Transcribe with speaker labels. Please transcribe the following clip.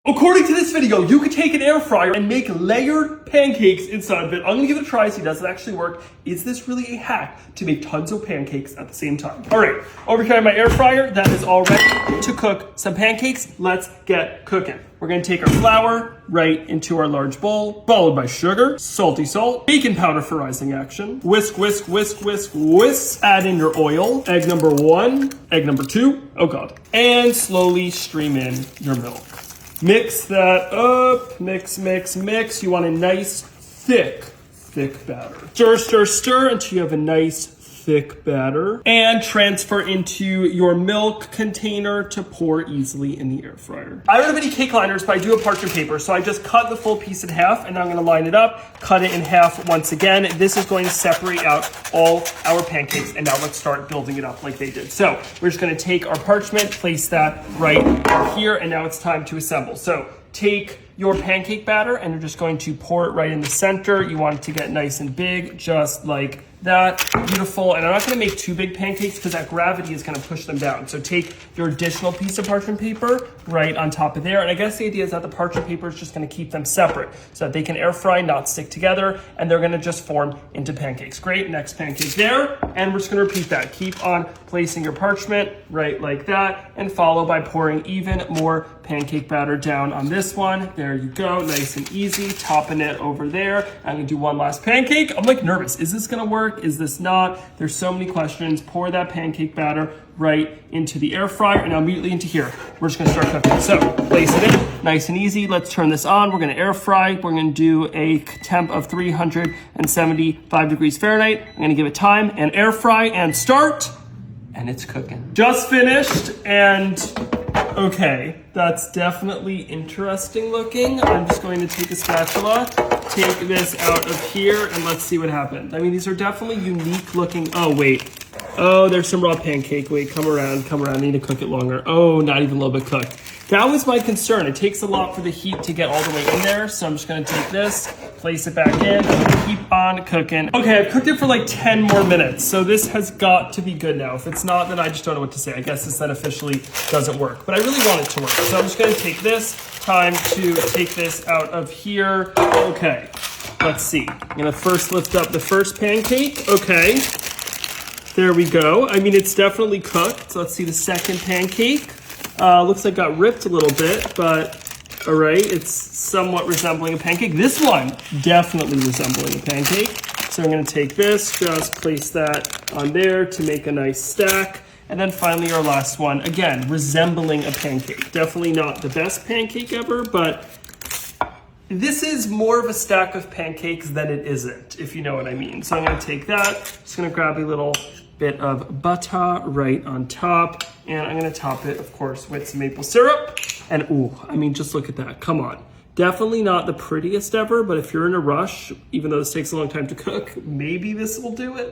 Speaker 1: According to this video, you could take an air fryer and make layered pancakes inside of it. I'm gonna give it a try, see does it actually work. Is this really a hack to make tons of pancakes at the same time? All right, over here in my air fryer, that is all ready to cook some pancakes. Let's get cooking. We're gonna take our flour right into our large bowl, followed by sugar, salty salt, baking powder for rising action. Whisk, whisk, whisk, whisk, whisk. Add in your oil. Egg number 1, egg number 2, oh God. And slowly stream in your milk. Mix that up, mix, mix, mix. You want a nice, thick batter. Stir, stir, stir until you have a nice, thick batter. And transfer into your milk container to pour easily in the air fryer. I don't have any cake liners, but I do have parchment paper. So I just cut the full piece in half, and I'm gonna line it up, cut it in half once again. This is going to separate out all our pancakes, and now let's start building it up like they did. So we're just gonna take our parchment, place that right here, and now it's time to assemble. So take your pancake batter, and you're just going to pour it right in the center. You want it to get nice and big, just like that. Beautiful. And I'm not gonna make too big pancakes because that gravity is gonna push them down. So take your additional piece of parchment paper right on top of there. And I guess the idea is that the parchment paper is just gonna keep them separate so that they can air fry, not stick together, and they're gonna just form into pancakes. Great, next pancake there. And we're just gonna repeat that. Keep on placing your parchment right like that, and follow by pouring even more pancake batter down on this one. There you go, nice and easy, topping it over there. I'm gonna do one last pancake. I'm like nervous, is this gonna work? Is this not? There's so many questions. Pour that pancake batter right into the air fryer and now immediately into here. We're just gonna start cooking. So place it in, nice and easy. Let's turn this on. We're gonna air fry. We're gonna do a temp of 375 degrees Fahrenheit. I'm gonna give it time and air fry and start, and it's cooking. Just finished, and okay, that's definitely interesting looking. I'm just going to take a spatula, take this out of here, and let's see what happens. I mean, these are definitely unique looking. Oh, wait. Oh, there's some raw pancake. Wait, come around. I need to cook it longer. Oh, not even a little bit cooked. That was my concern. It takes a lot for the heat to get all the way in there. So I'm just gonna take this, place it back in, and keep on cooking. Okay, I've cooked it for like 10 more minutes. So this has got to be good now. If it's not, then I just don't know what to say. I guess this then officially doesn't work, but I really want it to work. So I'm just gonna take this, time to take this out of here. Okay, let's see. I'm gonna first lift up the first pancake. Okay, there we go. I mean, it's definitely cooked. So let's see the second pancake. Looks like it got ripped a little bit, but all right, it's somewhat resembling a pancake. This one, definitely resembling a pancake. So I'm gonna take this, just place that on there to make a nice stack. And then finally our last one, again, resembling a pancake. Definitely not the best pancake ever, but this is more of a stack of pancakes than it isn't, if you know what I mean. So I'm gonna take that, just gonna grab a little bit of butter right on top, and I'm gonna top it, of course, with some maple syrup. And ooh, I mean, just look at that, come on. Definitely not the prettiest ever, but if you're in a rush, even though this takes a long time to cook, maybe this will do it.